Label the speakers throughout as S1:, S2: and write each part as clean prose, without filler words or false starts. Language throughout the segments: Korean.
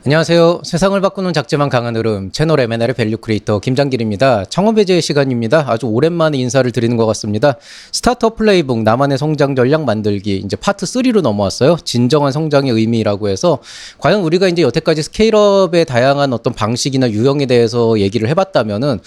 S1: 안녕하세요. 세상을 바꾸는 작지만 강한 흐름 채널 M&L의 밸류 크리에이터 김장길입니다. 창업의제의 시간입니다. 아주 오랜만에 인사를 드리는 것 같습니다. 스타트업 플레이북 나만의 성장 전략 만들기 이제 파트 3로 넘어왔어요. 진정한 성장의 의미라고 해서 과연 우리가 이제 여태까지 스케일업의 다양한 어떤 방식이나 유형에 대해서 얘기를 해봤다면은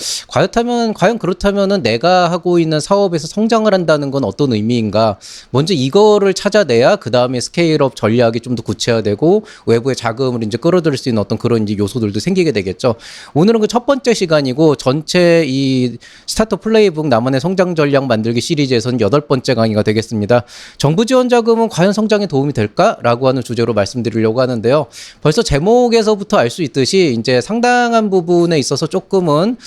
S1: 과연 그렇다면은 내가 하고 있는 사업에서 성장을 한다는 건 어떤 의미인가? 먼저 이거를 찾아내야 그 다음에 스케일업 전략이 좀 더 구체화되고 외부의 자금을 이제 끌어들일 수 있는 어떤 그런 이제 요소들도 생기게 되겠죠. 오늘은 그 첫 번째 시간이고 전체 이 스타트업 플레이북 나만의 성장 전략 만들기 시리즈에서는 8번째 강의가 되겠습니다. 정부 지원 자금은 과연 성장에 도움이 될까라고 하는 주제로 말씀드리려고 하는데요. 벌써 제목에서부터 알 수 있듯이 이제 상당한 부분에 있어서 조금은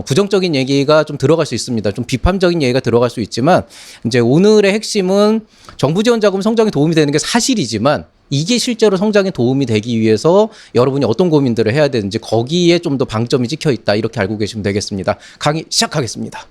S1: 부정적인 얘기가 좀 들어갈 수 있습니다. 좀 비판적인 얘기가 들어갈 수 있지만 이제 오늘의 핵심은 정부 지원 자금 성장에 도움이 되는 게 사실이지만 이게 실제로 성장에 도움이 되기 위해서 여러분이 어떤 고민들을 해야 되는지 거기에 좀 더 방점이 찍혀 있다. 이렇게 알고 계시면 되겠습니다. 강의 시작하겠습니다.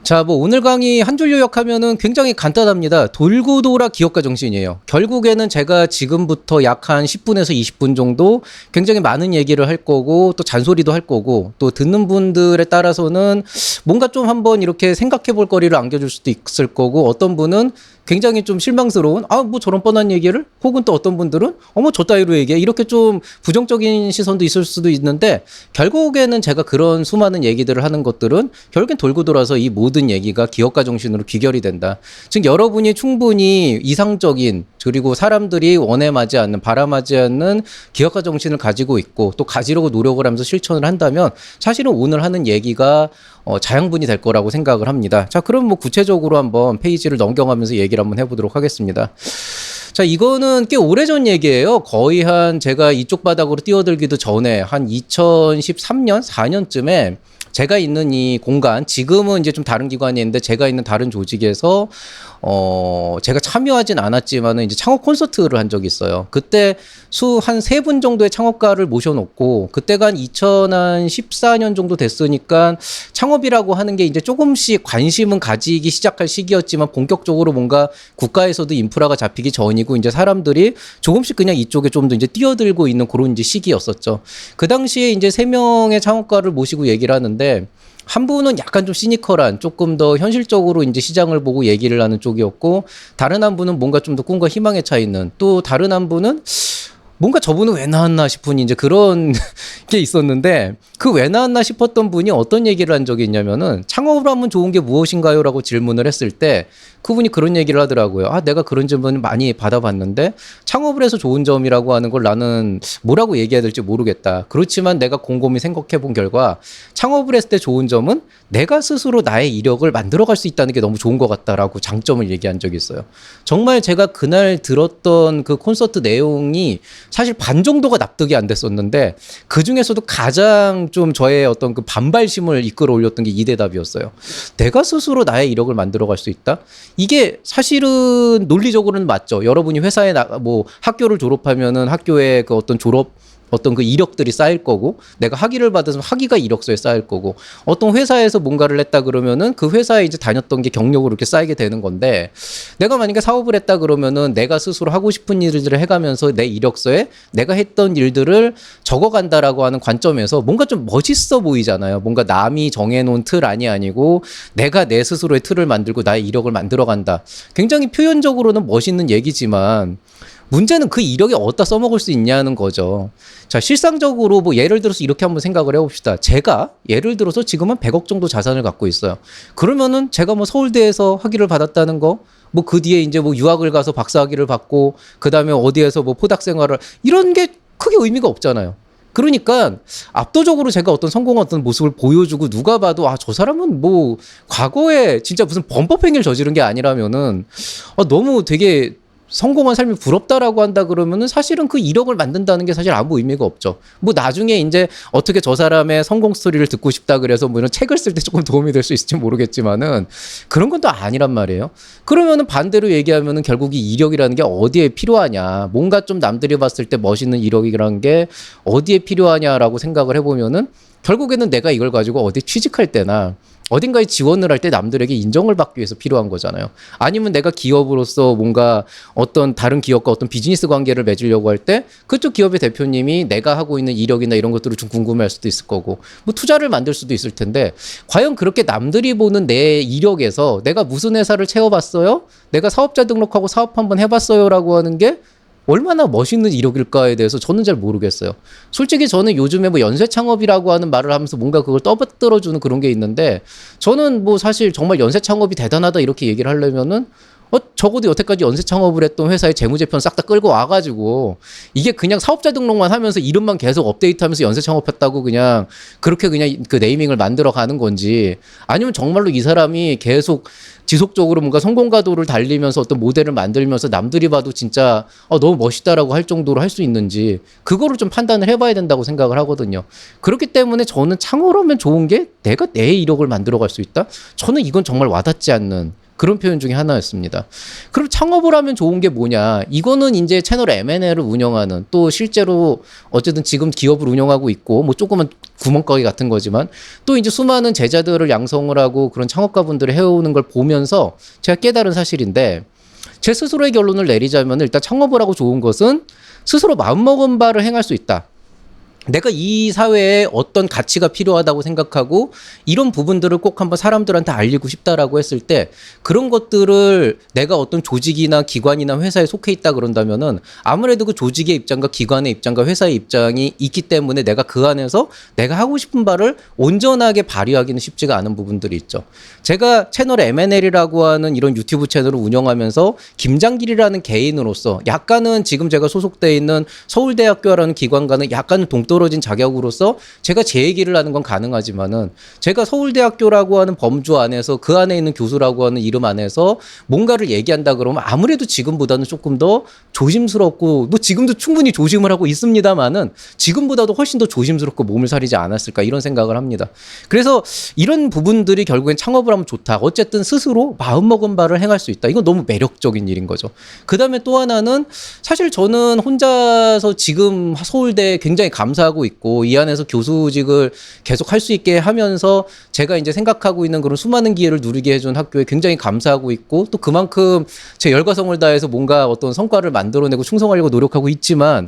S1: 자, 오늘 강의 한 줄 요약하면은 굉장히 간단합니다. 돌고 돌아 기업가 정신이에요. 결국에는 제가 지금부터 약 한 10분에서 20분 정도 굉장히 많은 얘기를 할 거고 또 잔소리도 할 거고 또 듣는 분들에 따라서는 뭔가 좀 한번 이렇게 생각해 볼 거리를 안겨줄 수도 있을 거고 어떤 분은 굉장히 좀 실망스러운 저런 뻔한 얘기를 혹은 또 어떤 분들은 저 따위로 얘기해 이렇게 좀 부정적인 시선도 있을 수도 있는데 결국에는 제가 그런 수많은 얘기들을 하는 것들은 결국엔 돌고 돌아서 이 모든 얘기가 기업가 정신으로 귀결이 된다. 즉 여러분이 충분히 이상적인 그리고 사람들이 원해하지 않는 바람하지 않는 기업가 정신을 가지고 있고 또 가지려고 노력을 하면서 실천을 한다면 사실은 오늘 하는 얘기가 자양분이 될 거라고 생각을 합니다. 자, 그럼 구체적으로 한번 페이지를 넘겨가면서 얘기를 한번 해보도록 하겠습니다. 자, 이거는 꽤 오래전 얘기예요. 거의 제가 이쪽 바닥으로 뛰어들기도 전에 한 2013년, 4년쯤에 제가 있는 이 공간, 지금은 이제 좀 다른 기관이 있는데 제가 있는 다른 조직에서 제가 참여하진 않았지만은 이제 창업 콘서트를 한 적이 있어요. 그때 한 3분 정도의 창업가를 모셔놓고 그때가 한 2014년 정도 됐으니까 창업이라고 하는 게 이제 조금씩 관심은 가지기 시작할 시기였지만 본격적으로 뭔가 국가에서도 인프라가 잡히기 전이고 이제 사람들이 조금씩 그냥 이쪽에 좀 더 이제 뛰어들고 있는 그런 이제 시기였었죠. 그 당시에 이제 3명의 창업가를 모시고 얘기를 하는데 한 분은 약간 좀 시니컬한 조금 더 현실적으로 이제 시장을 보고 얘기를 하는 쪽이었고 다른 한 분은 뭔가 좀 더 꿈과 희망에 차 있는 또 다른 한 분은 뭔가 저분은 왜 나왔나 싶은 이제 그런 게 있었는데 그 왜 나왔나 싶었던 분이 어떤 얘기를 한 적이 있냐면은 창업을 하면 좋은 게 무엇인가요? 라고 질문을 했을 때 그분이 그런 얘기를 하더라고요. 내가 그런 질문을 많이 받아봤는데 창업을 해서 좋은 점이라고 하는 걸 나는 뭐라고 얘기해야 될지 모르겠다. 그렇지만 내가 곰곰이 생각해 본 결과 창업을 했을 때 좋은 점은 내가 스스로 나의 이력을 만들어갈 수 있다는 게 너무 좋은 것 같다라고 장점을 얘기한 적이 있어요. 정말 제가 그날 들었던 그 콘서트 내용이 사실 반 정도가 납득이 안 됐었는데 그 중에서도 가장 좀 저의 어떤 그 반발심을 이끌어 올렸던 게 이 대답이었어요. 내가 스스로 나의 이력을 만들어갈 수 있다? 이게 사실은 논리적으로는 맞죠. 여러분이 회사에 학교를 졸업하면은 학교의 그 어떤 어떤 그 이력들이 쌓일 거고 내가 학위를 받아서 학위가 이력서에 쌓일 거고 어떤 회사에서 뭔가를 했다 그러면은 그 회사에 이제 다녔던 게 경력으로 이렇게 쌓이게 되는 건데 내가 만약에 사업을 했다 그러면은 내가 스스로 하고 싶은 일들을 해가면서 내 이력서에 내가 했던 일들을 적어간다라고 하는 관점에서 뭔가 좀 멋있어 보이잖아요. 뭔가 남이 정해놓은 틀 아니고 내가 내 스스로의 틀을 만들고 나의 이력을 만들어간다. 굉장히 표현적으로는 멋있는 얘기지만 문제는 그 이력에 어디다 써먹을 수 있냐는 거죠. 자, 실상적으로 예를 들어서 이렇게 한번 생각을 해봅시다. 제가 예를 들어서 지금 한 100억 정도 자산을 갖고 있어요. 그러면은 제가 서울대에서 학위를 받았다는 거, 그 뒤에 이제 유학을 가서 박사학위를 받고, 그 다음에 어디에서 포닥 생활을, 이런 게 크게 의미가 없잖아요. 그러니까 압도적으로 제가 어떤 성공한 어떤 모습을 보여주고 누가 봐도 저 사람은 과거에 진짜 무슨 범법행위를 저지른 게 아니라면은 너무 되게 성공한 삶이 부럽다라고 한다 그러면은 사실은 그 이력을 만든다는 게 사실 아무 의미가 없죠. 나중에 이제 어떻게 저 사람의 성공 스토리를 듣고 싶다 그래서 이런 책을 쓸 때 조금 도움이 될 수 있을지 모르겠지만은 그런 건 또 아니란 말이에요. 그러면은 반대로 얘기하면은 결국 이 이력이라는 게 어디에 필요하냐. 뭔가 좀 남들이 봤을 때 멋있는 이력이라는 게 어디에 필요하냐라고 생각을 해보면은 결국에는 내가 이걸 가지고 어디 취직할 때나 어딘가에 지원을 할 때 남들에게 인정을 받기 위해서 필요한 거잖아요. 아니면 내가 기업으로서 뭔가 어떤 다른 기업과 어떤 비즈니스 관계를 맺으려고 할 때 그쪽 기업의 대표님이 내가 하고 있는 이력이나 이런 것들을 좀 궁금해할 수도 있을 거고 뭐 투자를 만들 수도 있을 텐데 과연 그렇게 남들이 보는 내 이력에서 내가 무슨 회사를 채워봤어요? 내가 사업자 등록하고 사업 한번 해봤어요라고 하는 게 얼마나 멋있는 이력일까에 대해서 저는 잘 모르겠어요. 솔직히 저는 요즘에 뭐 연쇄 창업이라고 하는 말을 하면서 뭔가 그걸 떠받들어주는 그런 게 있는데 저는 뭐 사실 정말 연쇄 창업이 대단하다 이렇게 얘기를 하려면은 적어도 여태까지 연쇄 창업을 했던 회사의 재무제표는 싹 다 끌고 와가지고 이게 그냥 사업자 등록만 하면서 이름만 계속 업데이트하면서 연쇄 창업했다고 그냥 그렇게 그냥 그 네이밍을 만들어 가는 건지 아니면 정말로 이 사람이 계속 지속적으로 뭔가 성공가도를 달리면서 어떤 모델을 만들면서 남들이 봐도 진짜 너무 멋있다라고 할 정도로 할 수 있는지 그거를 좀 판단을 해봐야 된다고 생각을 하거든요. 그렇기 때문에 저는 창업하면 좋은 게 내가 내 이력을 만들어 갈 수 있다? 저는 이건 정말 와닿지 않는 그런 표현 중에 하나였습니다. 그럼 창업을 하면 좋은 게 뭐냐? 이거는 이제 채널 M&A를 운영하는 또 실제로 어쨌든 지금 기업을 운영하고 있고 뭐 조그만 구멍가게 같은 거지만 또 이제 수많은 제자들을 양성을 하고 그런 창업가분들을 해오는 걸 보면서 제가 깨달은 사실인데 제 스스로의 결론을 내리자면 일단 창업을 하고 좋은 것은 스스로 마음먹은 바를 행할 수 있다. 내가 이 사회에 어떤 가치가 필요하다고 생각하고 이런 부분들을 꼭 한번 사람들한테 알리고 싶다라고 했을 때 그런 것들을 내가 어떤 조직이나 기관이나 회사에 속해 있다 그런다면은 아무래도 그 조직의 입장과 기관의 입장과 회사의 입장이 있기 때문에 내가 그 안에서 내가 하고 싶은 바를 온전하게 발휘하기는 쉽지가 않은 부분들이 있죠. 제가 채널 M&L이라고 하는 이런 유튜브 채널을 운영하면서 김장길이라는 개인으로서 약간은 지금 제가 소속돼 있는 서울대학교라는 기관과는 약간은 동떨어진 자격으로서 제가 제 얘기를 하는 건 가능하지만은 제가 서울대학교라고 하는 범주 안에서 그 안에 있는 교수라고 하는 이름 안에서 뭔가를 얘기한다 그러면 아무래도 지금보다는 조금 더 조심스럽고 뭐 지금도 충분히 조심을 하고 있습니다만은 지금보다도 훨씬 더 조심스럽고 몸을 사리지 않았을까 이런 생각을 합니다. 그래서 이런 부분들이 결국엔 창업을 하면 좋다. 어쨌든 스스로 마음먹은 바를 행할 수 있다. 이건 너무 매력적인 일인 거죠. 그 다음에 또 하나는 사실 저는 혼자서 지금 서울대에 굉장히 감사하고 있고 이 안에서 교수직을 계속 할 수 있게 하면서 제가 이제 생각하고 있는 그런 수많은 기회를 누리게 해준 학교에 굉장히 감사하고 있고 또 그만큼 제 열과성을 다해서 뭔가 어떤 성과를 만들어내고 충성하려고 노력하고 있지만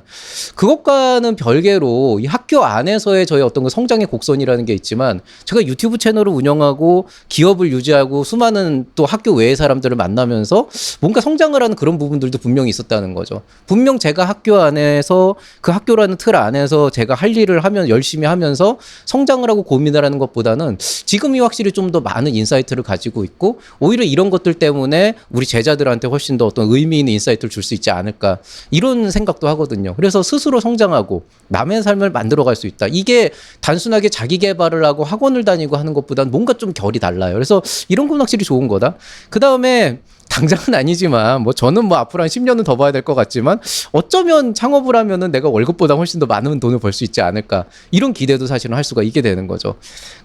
S1: 그것과는 별개로 이 학교 안에서의 저의 어떤 그 성장의 곡선이라는 게 있지만 제가 유튜브 채널을 운영하고 기업을 유지하고 수많은 또 학교 외의 사람들을 만나면서 뭔가 성장을 하는 그런 부분들도 분명히 있었다는 거죠. 분명 제가 학교 안에서 그 학교라는 틀 안에서 제가 할 일을 하면 열심히 하면서 성장을 하고 고민을 하는 것보다는 지금이 확실히 좀 더 많은 인사이트를 가지고 있고 오히려 이런 것들 때문에 우리 제자들한테 훨씬 더 어떤 의미 있는 인사이트를 줄 수 있지 않을까 이런 생각도 하거든요. 그래서 스스로 성장하고 남의 삶을 만들어갈 수 있다. 이게 단순하게 자기 개발을 하고 학원을 다니고 하는 것보다는 뭔가 좀 결이 달라요. 그래서 이런 건 확실히 좋은 거다. 그 다음에 당장은 아니지만 뭐 저는 뭐 앞으로 한 10년은 더 봐야 될 것 같지만 어쩌면 창업을 하면은 내가 월급보다 훨씬 더 많은 돈을 벌 수 있지 않을까 이런 기대도 사실은 할 수가 있게 되는 거죠.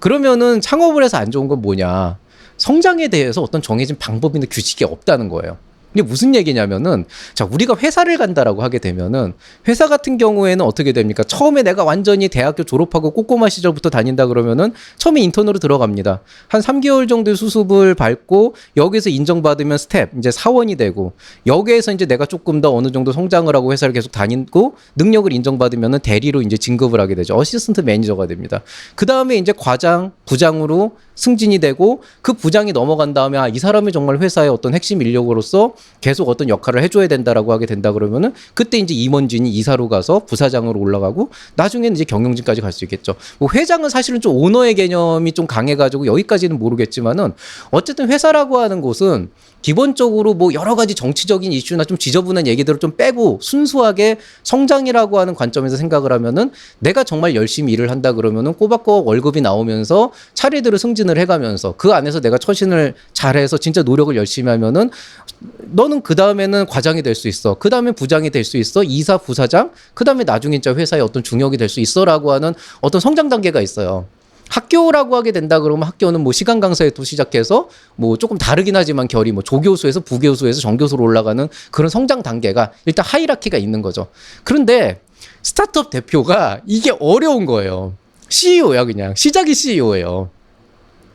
S1: 그러면은 창업을 해서 안 좋은 건 뭐냐? 성장에 대해서 어떤 정해진 방법이나 규칙이 없다는 거예요. 이게 무슨 얘기냐면은 자 우리가 회사를 간다라고 하게 되면은 회사 같은 경우에는 어떻게 됩니까? 처음에 내가 완전히 대학교 졸업하고 꼬꼬마 시절부터 다닌다 그러면은 처음에 인턴으로 들어갑니다. 한 3개월 정도의 수습을 밟고 여기서 인정받으면 스텝 이제 사원이 되고 여기에서 이제 내가 조금 더 어느 정도 성장을 하고 회사를 계속 다니고 능력을 인정받으면은 대리로 이제 진급을 하게 되죠. 어시스턴트 매니저가 됩니다. 그 다음에 이제 과장, 부장으로 승진이 되고 그 부장이 넘어간 다음에 이 사람이 정말 회사의 어떤 핵심 인력으로서 계속 어떤 역할을 해줘야 된다라고 하게 된다 그러면은 그때 이제 임원진이 이사로 가서 부사장으로 올라가고 나중에는 이제 경영진까지 갈 수 있겠죠. 뭐 회장은 사실은 좀 오너의 개념이 좀 강해가지고 여기까지는 모르겠지만은 어쨌든 회사라고 하는 곳은 기본적으로 뭐 여러 가지 정치적인 이슈나 좀 지저분한 얘기들을 좀 빼고 순수하게 성장이라고 하는 관점에서 생각을 하면은 내가 정말 열심히 일을 한다 그러면은 꼬박꼬박 월급이 나오면서 차례대로 승진을 해가면서 그 안에서 내가 처신을 잘해서 진짜 노력을 열심히 하면은 너는 그 다음에는 과장이 될 수 있어. 그 다음에 부장이 될 수 있어. 이사, 부사장. 그 다음에 나중에 진짜 회사의 어떤 중역이 될 수 있어라고 하는 어떤 성장 단계가 있어요. 학교라고 하게 된다 그러면 학교는 뭐 시간 강사에도 시작해서 뭐 조금 다르긴 하지만 결이 뭐 조교수에서 부교수에서 정교수로 올라가는 그런 성장 단계가 일단 하이라키가 있는 거죠. 그런데 스타트업 대표가 이게 어려운 거예요. CEO야 그냥. 시작이 CEO예요.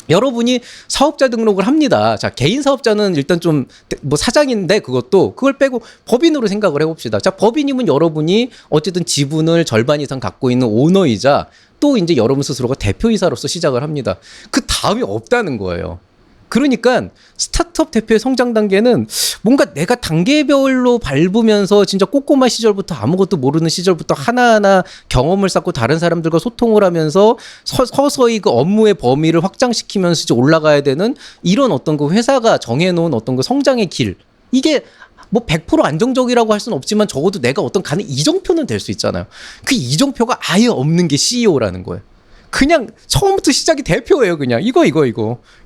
S1: 여러분이 사업자 등록을 합니다. 자, 개인 사업자는 일단 좀 뭐 사장인데 그걸 빼고 법인으로 생각을 해봅시다. 자, 법인이면 여러분이 어쨌든 지분을 절반 이상 갖고 있는 오너이자 또 이제 여러분 스스로가 대표이사로서 시작을 합니다. 그 다음이 없다는 거예요. 그러니까 스타트업 대표의 성장 단계는 뭔가 내가 단계별로 밟으면서 진짜 꼬꼬마 시절부터 아무것도 모르는 시절부터 하나하나 경험을 쌓고 다른 사람들과 소통을 하면서 서서히 그 업무의 범위를 확장시키면서 이제 올라가야 되는 이런 어떤 그 회사가 정해놓은 어떤 그 성장의 길. 이게 뭐 100% 안정적이라고 할 수는 없지만 적어도 내가 어떤 가는 이정표는 될 수 있잖아요. 그 이정표가 아예 없는 게 CEO라는 거예요. 그냥 처음부터 시작이 대표예요. 그냥 이거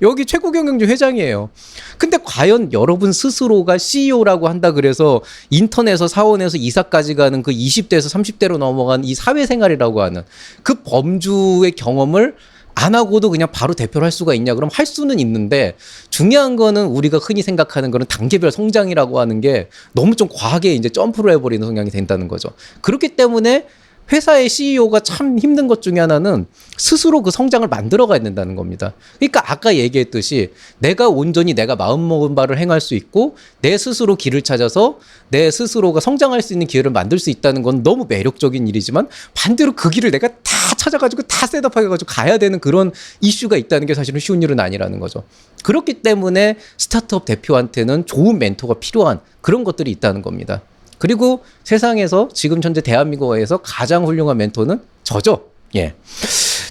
S1: 여기 최고경영주 회장이에요. 근데 과연 여러분 스스로가 CEO라고 한다 그래서 인턴에서 사원에서 이사까지 가는 그 20대에서 30대로 넘어간 이 사회생활이라고 하는 그 범주의 경험을 안 하고도 그냥 바로 대표를 할 수가 있냐? 그럼 할 수는 있는데 중요한 거는 우리가 흔히 생각하는 거는 단계별 성장이라고 하는 게 너무 좀 과하게 이제 점프를 해버리는 성향이 된다는 거죠. 그렇기 때문에 회사의 CEO가 참 힘든 것 중에 하나는 스스로 그 성장을 만들어 가야 된다는 겁니다. 그러니까 아까 얘기했듯이 내가 온전히 내가 마음먹은 바를 행할 수 있고 내 스스로 길을 찾아서 내 스스로가 성장할 수 있는 기회를 만들 수 있다는 건 너무 매력적인 일이지만 반대로 그 길을 내가 다 찾아가지고 다 셋업해가지고 가야 되는 그런 이슈가 있다는 게 사실은 쉬운 일은 아니라는 거죠. 그렇기 때문에 스타트업 대표한테는 좋은 멘토가 필요한 그런 것들이 있다는 겁니다. 그리고 세상에서 지금 현재 대한민국에서 가장 훌륭한 멘토는 저죠. 예.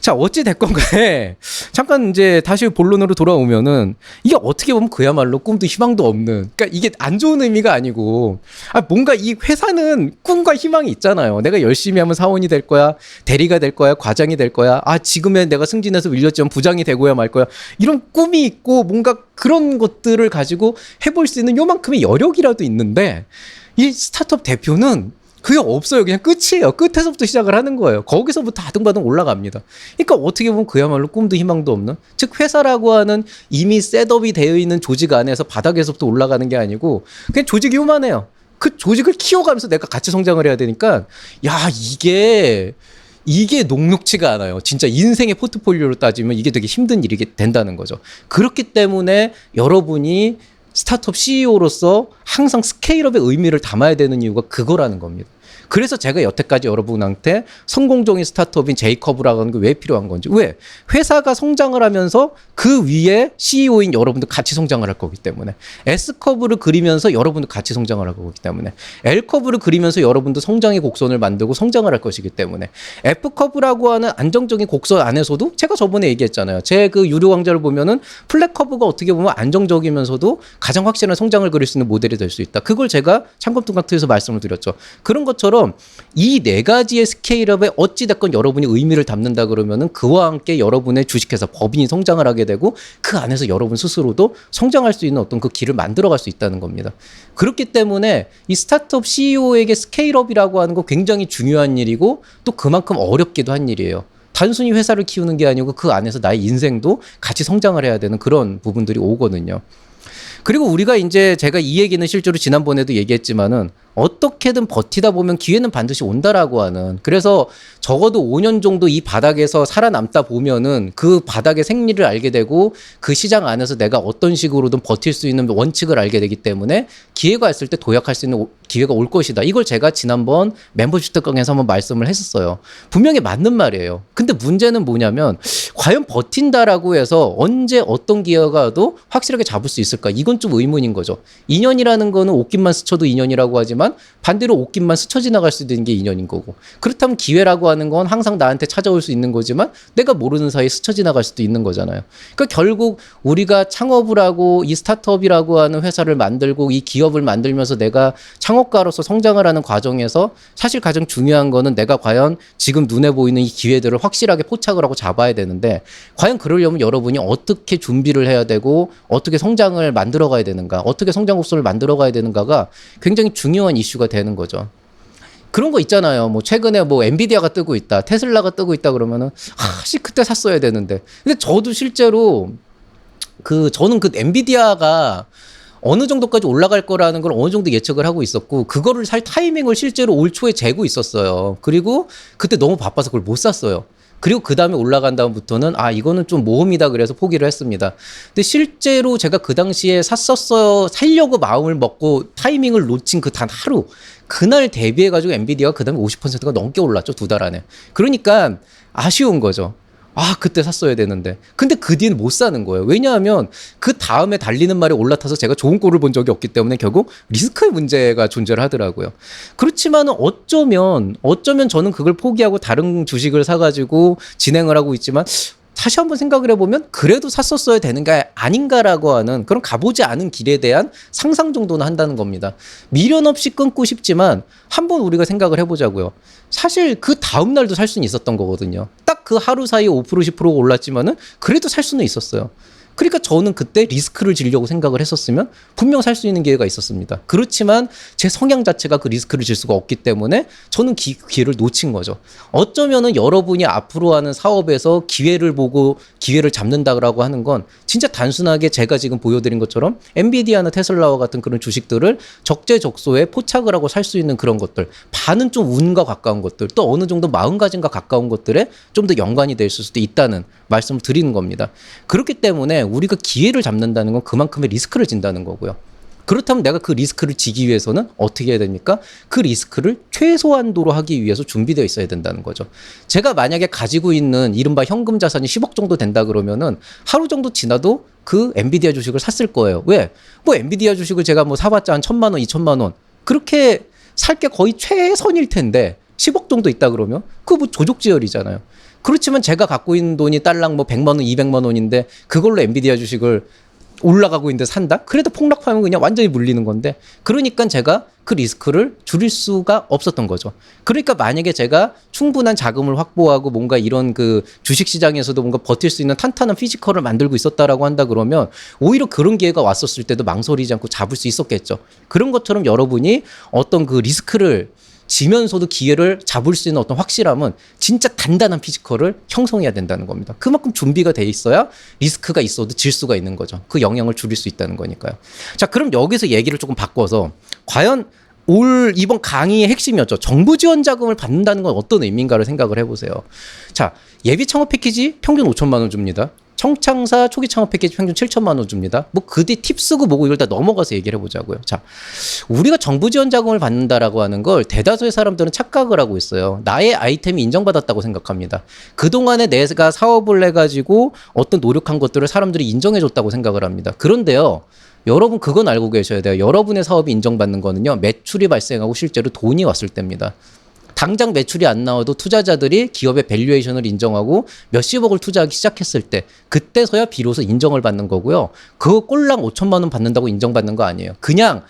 S1: 자, 어찌 됐건 간에 잠깐 이제 다시 본론으로 돌아오면은 이게 어떻게 보면 그야말로 꿈도 희망도 없는, 그러니까 이게 안 좋은 의미가 아니고 뭔가 이 회사는 꿈과 희망이 있잖아요. 내가 열심히 하면 사원이 될 거야, 대리가 될 거야, 과장이 될 거야, 지금에 내가 승진해서 밀렸지만 부장이 되고야 말 거야, 이런 꿈이 있고 뭔가 그런 것들을 가지고 해볼 수 있는 요만큼의 여력이라도 있는데 이 스타트업 대표는 그게 없어요. 그냥 끝이에요. 끝에서부터 시작을 하는 거예요. 거기서부터 아등바등 올라갑니다. 그러니까 어떻게 보면 그야말로 꿈도 희망도 없는, 즉 회사라고 하는 이미 셋업이 되어 있는 조직 안에서 바닥에서부터 올라가는 게 아니고 그냥 조직이 요만해요. 그 조직을 키워가면서 내가 같이 성장을 해야 되니까 이게 녹록치가 않아요. 진짜 인생의 포트폴리오로 따지면 이게 되게 힘든 일이 된다는 거죠. 그렇기 때문에 여러분이 스타트업 CEO로서 항상 스케일업의 의미를 담아야 되는 이유가 그거라는 겁니다. 그래서 제가 여태까지 여러분한테 성공적인 스타트업인 제이커브라고 하는 게 왜 필요한 건지. 왜? 회사가 성장을 하면서 그 위에 CEO인 여러분도 같이 성장을 할 거기 때문에. S커브를 그리면서 여러분도 같이 성장을 할 거기 때문에. L커브를 그리면서 여러분도 성장의 곡선을 만들고 성장을 할 것이기 때문에. F커브라고 하는 안정적인 곡선 안에서도 제가 저번에 얘기했잖아요. 제 그 유료 강좌를 보면은 플랫커브가 어떻게 보면 안정적이면서도 가장 확실한 성장을 그릴 수 있는 모델이 될 수 있다. 그걸 제가 참검통각투에서 말씀을 드렸죠. 그런 것처럼 이 네 가지의 스케일업에 어찌됐건 여러분이 의미를 담는다 그러면은 그와 함께 여러분의 주식회사 법인이 성장을 하게 되고 그 안에서 여러분 스스로도 성장할 수 있는 어떤 그 길을 만들어갈 수 있다는 겁니다. 그렇기 때문에 이 스타트업 CEO에게 스케일업이라고 하는 거 굉장히 중요한 일이고 또 그만큼 어렵기도 한 일이에요. 단순히 회사를 키우는 게 아니고 그 안에서 나의 인생도 같이 성장을 해야 되는 그런 부분들이 오거든요. 그리고 우리가 이제 제가 이 얘기는 실제로 지난번에도 얘기했지만은 어떻게든 버티다 보면 기회는 반드시 온다라고 하는, 그래서 적어도 5년 정도 이 바닥에서 살아남다 보면은 그 바닥의 생리를 알게 되고 그 시장 안에서 내가 어떤 식으로든 버틸 수 있는 원칙을 알게 되기 때문에 기회가 있을 때 도약할 수 있는 기회가 올 것이다. 이걸 제가 지난번 멤버십 특강에서 한번 말씀을 했었어요. 분명히 맞는 말이에요. 근데 문제는 뭐냐면 과연 버틴다라고 해서 언제 어떤 기회가 와도 확실하게 잡을 수 있을까? 이건 좀 의문인 거죠. 2년이라는 거는 옷깃만 스쳐도 2년이라고 하지만 반대로 옷깃만 스쳐 지나갈 수도 있는 게 2년인 거고, 그렇다면 기회라고 하는 건 항상 나한테 찾아올 수 있는 거지만 내가 모르는 사이에 스쳐 지나갈 수도 있는 거잖아요. 그러니까 결국 우리가 창업을 하고 이 스타트업이라고 하는 회사를 만들고 이 기업을 만들면서 내가 창업가로서 성장을 하는 과정에서 사실 가장 중요한 거는 내가 과연 지금 눈에 보이는 이 기회들을 확실하게 포착을 하고 잡아야 되는데, 과연 그러려면 여러분이 어떻게 준비를 해야 되고 어떻게 성장을 만들어 가야 되는가, 어떻게 성장 곡선을 만들어 가야 되는가가 굉장히 중요한 이슈가 되는 거죠. 그런 거 있잖아요. 뭐 최근에 뭐 엔비디아가 뜨고 있다, 테슬라가 뜨고 있다 그러면은 그때 샀어야 되는데. 근데 저도 실제로 저는 그 엔비디아가 어느 정도까지 올라갈 거라는 걸 어느 정도 예측을 하고 있었고, 그거를 살 타이밍을 실제로 올 초에 재고 있었어요. 그리고 그때 너무 바빠서 그걸 못 샀어요. 그리고 그 다음에 올라간 다음부터는 아 이거는 좀 모험이다 그래서 포기를 했습니다. 근데 실제로 제가 그 당시에 샀었어요. 살려고 마음을 먹고 타이밍을 놓친 그 단 하루 그날 대비해가지고 엔비디아가 그 다음에 50%가 넘게 올랐죠. 2달 안에. 그러니까 아쉬운 거죠. 아 그때 샀어야 되는데 근데 그 뒤에는 못 사는 거예요. 왜냐하면 그 다음에 달리는 말에 올라타서 제가 좋은 꼴을 본 적이 없기 때문에 결국 리스크의 문제가 존재를 하더라고요. 그렇지만 어쩌면 저는 그걸 포기하고 다른 주식을 사가지고 진행을 하고 있지만 다시 한번 생각을 해보면 그래도 샀었어야 되는 게 아닌가라고 하는 그런 가보지 않은 길에 대한 상상 정도는 한다는 겁니다. 미련 없이 끊고 싶지만 한번 우리가 생각을 해보자고요. 사실 그 다음 날도 살 수는 있었던 거거든요. 딱 그 하루 사이에 5% 10%가 올랐지만은 그래도 살 수는 있었어요. 그러니까 저는 그때 리스크를 지려고 생각을 했었으면 분명 살 수 있는 기회가 있었습니다. 그렇지만 제 성향 자체가 그 리스크를 질 수가 없기 때문에 저는 기회를 놓친 거죠. 어쩌면은 여러분이 앞으로 하는 사업에서 기회를 보고 기회를 잡는다라고 하는 건 진짜 단순하게 제가 지금 보여드린 것처럼 엔비디아나 테슬라와 같은 그런 주식들을 적재적소에 포착을 하고 살 수 있는 그런 것들, 반은 좀 운과 가까운 것들, 또 어느 정도 마음가짐과 가까운 것들에 좀 더 연관이 될 수도 있다는 말씀을 드리는 겁니다. 그렇기 때문에 우리가 기회를 잡는다는 건 그만큼의 리스크를 진다는 거고요. 그렇다면 내가 그 리스크를 지기 위해서는 어떻게 해야 됩니까? 그 리스크를 최소한도로 하기 위해서 준비되어 있어야 된다는 거죠. 제가 만약에 가지고 있는 이른바 현금 자산이 10억 정도 된다 그러면은 하루 정도 지나도 그 엔비디아 주식을 샀을 거예요. 왜? 뭐 엔비디아 주식을 제가 뭐 사봤자 한 1,000만 원, 2,000만 원 그렇게 살 게 거의 최선일 텐데 10억 정도 있다 그러면 그거 뭐 조족지혈이잖아요. 그렇지만 제가 갖고 있는 돈이 딸랑 뭐 100만 원, 200만 원인데 그걸로 엔비디아 주식을 올라가고 있는데 산다? 그래도 폭락하면 그냥 완전히 물리는 건데 그러니까 제가 그 리스크를 줄일 수가 없었던 거죠. 그러니까 만약에 제가 충분한 자금을 확보하고 뭔가 이런 그 주식시장에서도 뭔가 버틸 수 있는 탄탄한 피지컬을 만들고 있었다라고 한다 그러면 오히려 그런 기회가 왔었을 때도 망설이지 않고 잡을 수 있었겠죠. 그런 것처럼 여러분이 어떤 그 리스크를 지면서도 기회를 잡을 수 있는 어떤 확실함은 진짜 단단한 피지컬을 형성해야 된다는 겁니다. 그만큼 준비가 돼 있어야 리스크가 있어도 질 수가 있는 거죠. 그 영향을 줄일 수 있다는 거니까요. 자, 그럼 여기서 얘기를 조금 바꿔서 과연 이번 강의의 핵심이었죠. 정부 지원 자금을 받는다는 건 어떤 의미인가를 생각을 해보세요. 자, 예비 창업 패키지 평균 5천만 원 줍니다. 청창사 초기 창업 패키지 평균 7천만 원 줍니다. 뭐 그 뒤 팁 쓰고 뭐고 이걸 다 넘어가서 얘기를 해보자고요. 자, 우리가 정부 지원 자금을 받는다라고 하는 걸 대다수의 사람들은 착각을 하고 있어요. 나의 아이템이 인정받았다고 생각합니다. 그동안에 내가 사업을 해가지고 어떤 노력한 것들을 사람들이 인정해줬다고 생각을 합니다. 그런데요. 여러분 그건 알고 계셔야 돼요. 여러분의 사업이 인정받는 거는요. 매출이 발생하고 실제로 돈이 왔을 때입니다. 당장 매출이 안 나와도 투자자들이 기업의 밸류에이션을 인정하고 몇십억을 투자하기 시작했을 때 그때서야 비로소 인정을 받는 거고요. 그거 꼴랑 5천만 원 받는다고 인정받는 거 아니에요. 그냥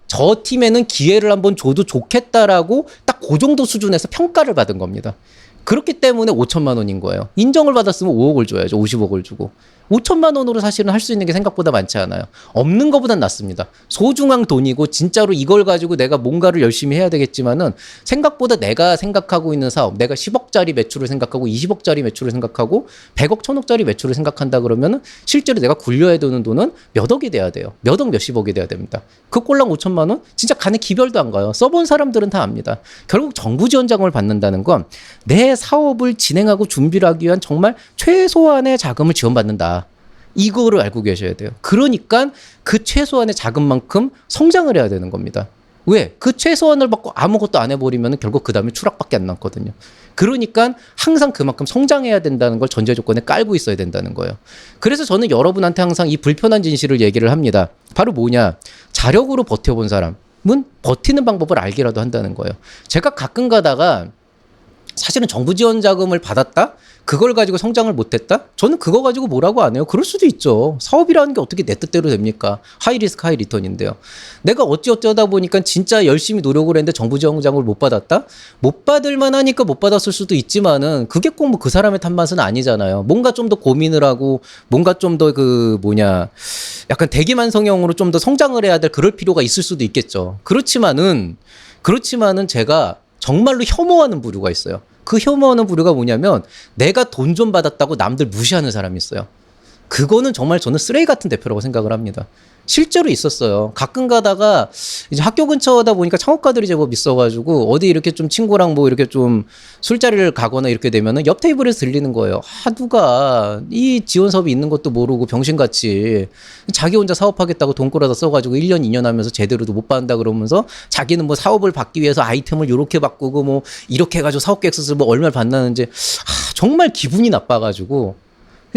S1: 저 팀에는 기회를 한번 줘도 좋겠다라고 딱 그 정도 수준에서 평가를 받은 겁니다. 그렇기 때문에 5천만 원인 거예요. 인정을 받았으면 5억을 줘야죠. 50억을 주고. 5천만 원으로 사실은 할 수 있는 게 생각보다 많지 않아요. 없는 것보단 낫습니다. 소중한 돈이고 진짜로 이걸 가지고 내가 뭔가를 열심히 해야 되겠지만은 생각보다 내가 생각하고 있는 사업, 내가 10억짜리 매출을 생각하고 20억짜리 매출을 생각하고 100억, 1000억짜리 매출을 생각한다 그러면은 실제로 내가 굴려야 되는 돈은 몇 억이 돼야 돼요. 몇 억, 몇십억이 돼야 됩니다. 그 꼴랑 5천만 원? 진짜 간에 기별도 안 가요. 써본 사람들은 다 압니다. 결국 정부 지원 자금을 받는다는 건 내 사업을 진행하고 준비를 하기 위한 정말 최소한의 자금을 지원받는다. 이거를 알고 계셔야 돼요. 그러니까 그 최소한의 자금만큼 성장을 해야 되는 겁니다. 왜? 그 최소한을 받고 아무것도 안 해버리면 결국 그 다음에 추락밖에 안 남거든요. 그러니까 항상 그만큼 성장해야 된다는 걸 전제 조건에 깔고 있어야 된다는 거예요. 그래서 저는 여러분한테 항상 이 불편한 진실을 얘기를 합니다. 바로 뭐냐? 자력으로 버텨본 사람은 버티는 방법을 알기라도 한다는 거예요. 제가 가끔 가다가 사실은 정부 지원 자금을 받았다? 그걸 가지고 성장을 못했다? 저는 그거 가지고 뭐라고 안 해요. 그럴 수도 있죠. 사업이라는 게 어떻게 내 뜻대로 됩니까? 하이 리스크 하이 리턴인데요. 내가 어찌어쩌다 보니까 진짜 열심히 노력을 했는데 정부 지원 자금을 못 받았다? 못 받을 만하니까 못 받았을 수도 있지만은 그게 꼭 뭐 그 사람의 탓맛은 아니잖아요. 뭔가 좀 더 고민을 하고 뭔가 좀 더 약간 대기만성형으로 좀 더 성장을 해야 될 그럴 필요가 있을 수도 있겠죠. 그렇지만은 제가 정말로 혐오하는 부류가 있어요. 그 혐오하는 부류가 뭐냐면 내가 돈 좀 받았다고 남들 무시하는 사람이 있어요. 그거는 정말 저는 쓰레기 같은 대표라고 생각을 합니다. 실제로 있었어요. 가끔 가다가 이제 학교 근처다 보니까 창업가들이 제법 있어가지고 어디 이렇게 좀 친구랑 뭐 이렇게 좀 술자리를 가거나 이렇게 되면은 옆 테이블에서 들리는 거예요. 누가 이 지원 사업이 있는 것도 모르고 병신같이 자기 혼자 사업하겠다고 돈 끌어다 써가지고 1년, 2년 하면서 제대로도 못 받는다 그러면서 자기는 뭐 사업을 받기 위해서 아이템을 요렇게 바꾸고 뭐 이렇게 해가지고 사업 계획서서 뭐 얼마를 받나는지 정말 기분이 나빠가지고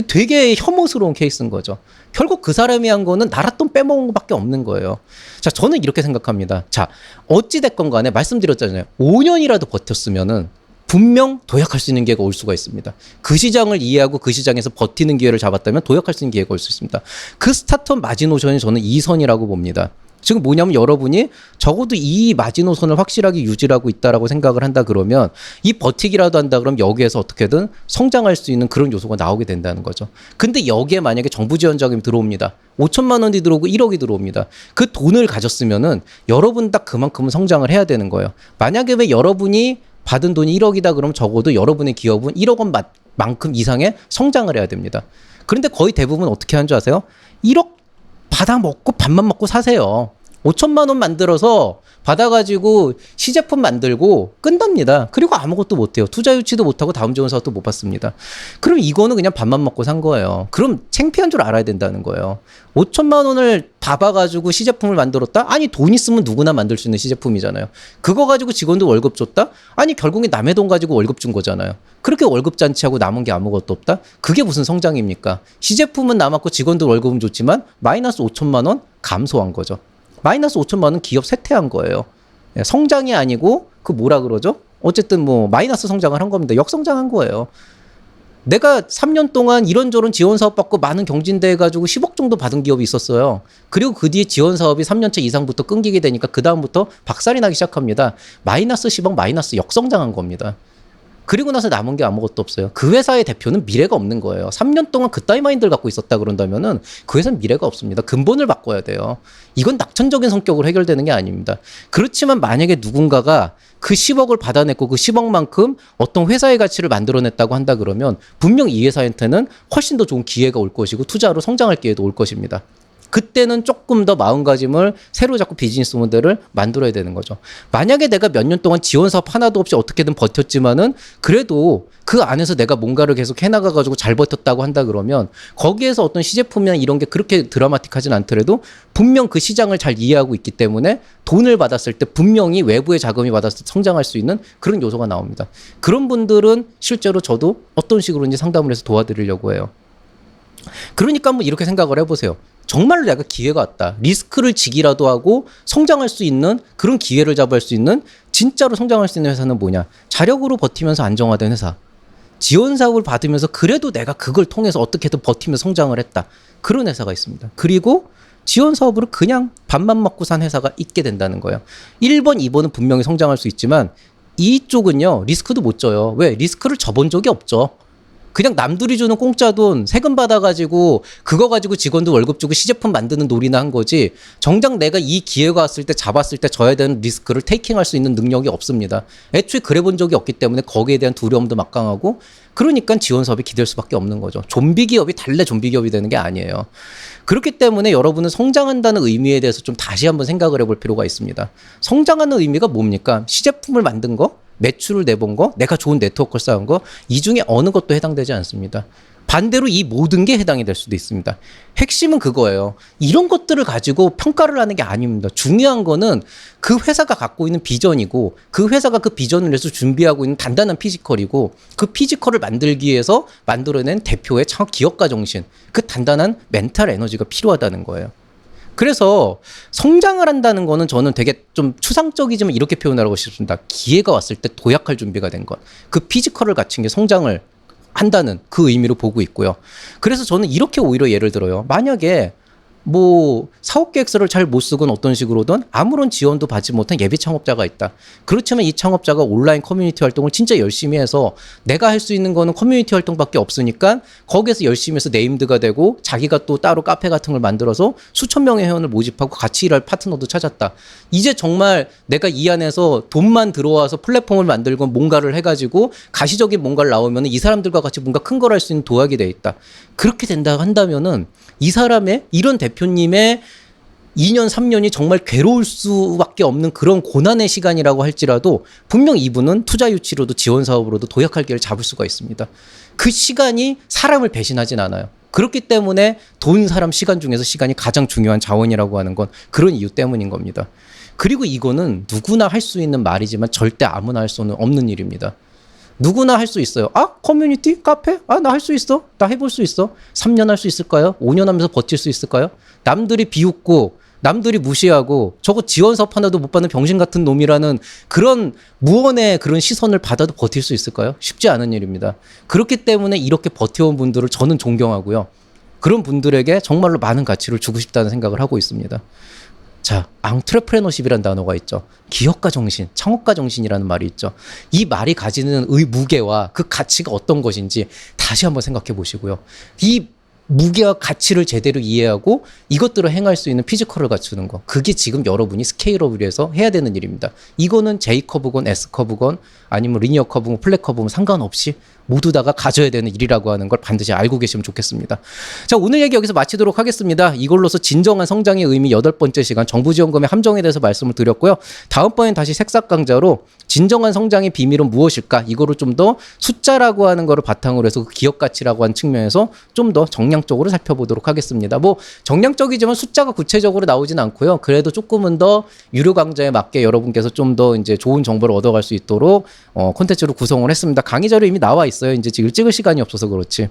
S1: 되게 혐오스러운 케이스인 거죠. 결국 그 사람이 한 거는 나라 돈 빼먹은 것밖에 없는 거예요. 자, 저는 이렇게 생각합니다. 자, 어찌됐건 간에 말씀드렸잖아요. 5년이라도 버텼으면은 분명 도약할 수 있는 기회가 올 수가 있습니다. 그 시장을 이해하고 그 시장에서 버티는 기회를 잡았다면 도약할 수 있는 기회가 올 수 있습니다. 그 스타트업 마지노선이 저는 2선이라고 봅니다. 지금 뭐냐면 여러분이 적어도 이 마지노선을 확실하게 유지하고 있다라고 생각을 한다 그러면 이 버티기라도 한다 그러면 여기에서 어떻게든 성장할 수 있는 그런 요소가 나오게 된다는 거죠. 근데 여기에 만약에 정부 지원 자금이 들어옵니다. 5천만 원이 들어오고 1억이 들어옵니다. 그 돈을 가졌으면은 여러분 딱 그만큼은 성장을 해야 되는 거예요. 만약에 왜 여러분이 받은 돈이 1억이다 그러면 적어도 여러분의 기업은 1억 원만큼 이상의 성장을 해야 됩니다. 그런데 거의 대부분 어떻게 하는 줄 아세요? 1억 받아 먹고 밥만 먹고 사세요. 5천만 원 만들어서 받아가지고 시제품 만들고 끝납니다. 그리고 아무것도 못해요. 투자 유치도 못하고 다음 지원 사업도 못 받습니다. 그럼 이거는 그냥 밥만 먹고 산 거예요. 그럼 창피한 줄 알아야 된다는 거예요. 5천만 원을 받아가지고 시제품을 만들었다? 아니 돈 있으면 누구나 만들 수 있는 시제품이잖아요. 그거 가지고 직원들 월급 줬다? 아니 결국에 남의 돈 가지고 월급 준 거잖아요. 그렇게 월급 잔치하고 남은 게 아무것도 없다? 그게 무슨 성장입니까? 시제품은 남았고 직원들 월급은 줬지만 마이너스 5천만 원 감소한 거죠. 마이너스 5천만 원 기업 쇠퇴한 거예요. 성장이 아니고 그 뭐라 그러죠? 어쨌든 뭐 마이너스 성장을 한 겁니다. 역성장한 거예요. 내가 3년 동안 이런저런 지원 사업 받고 많은 경진대 해가지고 10억 정도 받은 기업이 있었어요. 그리고 그 뒤에 지원 사업이 3년차 이상부터 끊기게 되니까 그 다음부터 박살이 나기 시작합니다. 마이너스 10억 마이너스 역성장한 겁니다. 그리고 나서 남은 게 아무것도 없어요. 그 회사의 대표는 미래가 없는 거예요. 3년 동안 그따위 마인드를 갖고 있었다 그런다면은 그 회사는 미래가 없습니다. 근본을 바꿔야 돼요. 이건 낙천적인 성격으로 해결되는 게 아닙니다. 그렇지만 만약에 누군가가 그 10억을 받아냈고 그 10억만큼 어떤 회사의 가치를 만들어냈다고 한다 그러면 분명 이 회사한테는 훨씬 더 좋은 기회가 올 것이고 투자로 성장할 기회도 올 것입니다. 그때는 조금 더 마음가짐을 새로 잡고 비즈니스 모델을 만들어야 되는 거죠. 만약에 내가 몇 년 동안 지원 사업 하나도 없이 어떻게든 버텼지만은 그래도 그 안에서 내가 뭔가를 계속 해나가가지고 잘 버텼다고 한다 그러면 거기에서 어떤 시제품이나 이런 게 그렇게 드라마틱하진 않더라도 분명 그 시장을 잘 이해하고 있기 때문에 돈을 받았을 때 분명히 외부의 자금이 받았을 때 성장할 수 있는 그런 요소가 나옵니다. 그런 분들은 실제로 저도 어떤 식으로인지 상담을 해서 도와드리려고 해요. 그러니까 한번 이렇게 생각을 해보세요. 정말로 내가 기회가 왔다. 리스크를 지기라도 하고 성장할 수 있는 그런 기회를 잡을 수 있는 진짜로 성장할 수 있는 회사는 뭐냐. 자력으로 버티면서 안정화된 회사. 지원 사업을 받으면서 그래도 내가 그걸 통해서 어떻게든 버티면서 성장을 했다. 그런 회사가 있습니다. 그리고 지원 사업으로 그냥 밥만 먹고 산 회사가 있게 된다는 거예요. 1번, 2번은 분명히 성장할 수 있지만 이쪽은요. 리스크도 못 져요. 왜? 리스크를 져본 적이 없죠. 그냥 남들이 주는 공짜 돈 세금 받아가지고 그거 가지고 직원들 월급 주고 시제품 만드는 놀이나 한 거지 정작 내가 이 기회가 왔을 때 잡았을 때 져야 되는 리스크를 테이킹할 수 있는 능력이 없습니다. 애초에 그래 본 적이 없기 때문에 거기에 대한 두려움도 막강하고 그러니까 지원 사업이 기댈 수밖에 없는 거죠. 좀비 기업이 달래 좀비 기업이 되는 게 아니에요. 그렇기 때문에 여러분은 성장한다는 의미에 대해서 좀 다시 한번 생각을 해볼 필요가 있습니다. 성장하는 의미가 뭡니까? 시제품을 만든 거? 매출을 내본 거, 내가 좋은 네트워크를 쌓은 거, 이 중에 어느 것도 해당되지 않습니다. 반대로 이 모든 게 해당이 될 수도 있습니다. 핵심은 그거예요. 이런 것들을 가지고 평가를 하는 게 아닙니다. 중요한 거는 그 회사가 갖고 있는 비전이고 그 회사가 그 비전을 위해서 준비하고 있는 단단한 피지컬이고 그 피지컬을 만들기 위해서 만들어낸 대표의 창업 기업가 정신, 그 단단한 멘탈 에너지가 필요하다는 거예요. 그래서 성장을 한다는 거는 저는 되게 좀 추상적이지만 이렇게 표현하고 싶습니다. 기회가 왔을 때 도약할 준비가 된 것. 그 피지컬을 갖춘 게 성장을 한다는 그 의미로 보고 있고요. 그래서 저는 이렇게 오히려 예를 들어요. 만약에 뭐 사업 계획서를 잘 못 쓰건 어떤 식으로든 아무런 지원도 받지 못한 예비 창업자가 있다. 그렇지만 이 창업자가 온라인 커뮤니티 활동을 진짜 열심히 해서 내가 할 수 있는 거는 커뮤니티 활동밖에 없으니까 거기에서 열심히 해서 네임드가 되고 자기가 또 따로 카페 같은 걸 만들어서 수천 명의 회원을 모집하고 같이 일할 파트너도 찾았다. 이제 정말 내가 이 안에서 돈만 들어와서 플랫폼을 만들고 뭔가를 해가지고 가시적인 뭔가를 나오면 이 사람들과 같이 뭔가 큰 걸 할 수 있는 도약이 돼 있다. 그렇게 된다 한다면은 이 사람의 이런 대표님의 2년, 3년이 정말 괴로울 수밖에 없는 그런 고난의 시간이라고 할지라도 분명 이분은 투자 유치로도 지원 사업으로도 도약할 길을 잡을 수가 있습니다. 그 시간이 사람을 배신하진 않아요. 그렇기 때문에 돈, 사람, 시간 중에서 시간이 가장 중요한 자원이라고 하는 건 그런 이유 때문인 겁니다. 그리고 이거는 누구나 할 수 있는 말이지만 절대 아무나 할 수는 없는 일입니다. 누구나 할 수 있어요. 아, 커뮤니티? 카페? 아, 나 할 수 있어. 나 해볼 수 있어. 3년 할 수 있을까요? 5년 하면서 버틸 수 있을까요? 남들이 비웃고 남들이 무시하고 저거 지원 사업 하나도 못 받는 병신 같은 놈이라는 그런 무언의 그런 시선을 받아도 버틸 수 있을까요? 쉽지 않은 일입니다. 그렇기 때문에 이렇게 버텨온 분들을 저는 존경하고요. 그런 분들에게 정말로 많은 가치를 주고 싶다는 생각을 하고 있습니다. 자, 앙트레프레너십이라는 단어가 있죠. 기업가 정신, 창업가 정신이라는 말이 있죠. 이 말이 가지는 무게와 그 가치가 어떤 것인지 다시 한번 생각해 보시고요. 이 무게와 가치를 제대로 이해하고 이것들을 행할 수 있는 피지컬을 갖추는 거. 그게 지금 여러분이 스케일업을 위해서 해야 되는 일입니다. 이거는 J커브건 S커브건 아니면 리니어 커브건 플랫 커브건 상관없이 모두 다가 가져야 되는 일이라고 하는 걸 반드시 알고 계시면 좋겠습니다. 자, 오늘 얘기 여기서 마치도록 하겠습니다. 이걸로서 진정한 성장의 의미 8번째 시간 정부 지원금의 함정에 대해서 말씀을 드렸고요. 다음번엔 다시 색삭 강좌로 진정한 성장의 비밀은 무엇일까? 이거를 좀 더 숫자라고 하는 거를 바탕으로 해서 그 기업 가치라고 하는 측면에서 좀 더 정량적으로 살펴보도록 하겠습니다. 뭐 정량적이지만 숫자가 구체적으로 나오진 않고요. 그래도 조금은 더 유료 강좌에 맞게 여러분께서 좀 더 이제 좋은 정보를 얻어갈 수 있도록 콘텐츠로 구성을 했습니다. 강의 자료 이미 나와 있어요. 이제 지금 찍을 시간이 없어서 그렇지.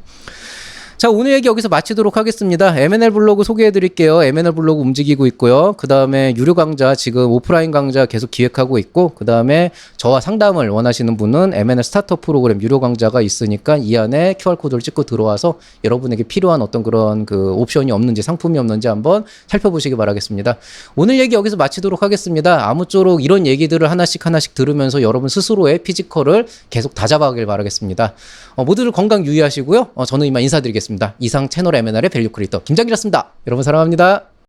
S1: 자, 오늘 얘기 여기서 마치도록 하겠습니다. M&L 블로그 소개해 드릴게요. M&L 블로그 움직이고 있고요. 그 다음에 유료 강좌 지금 오프라인 강좌 계속 기획하고 있고, 그 다음에 저와 상담을 원하시는 분은 M&L 스타터 프로그램 유료 강좌가 있으니까 이 안에 QR코드를 찍고 들어와서 여러분에게 필요한 어떤 그런 그 옵션이 없는지 상품이 없는지 한번 살펴보시기 바라겠습니다. 오늘 얘기 여기서 마치도록 하겠습니다. 아무쪼록 이런 얘기들을 하나씩 들으면서 여러분 스스로의 피지컬을 계속 다잡아가길 바라겠습니다. 모두들 건강 유의하시고요. 저는 이만 인사드리겠습니다. 이상 채널 M&R의 밸류 크리에이터 김장기였습니다. 여러분 사랑합니다.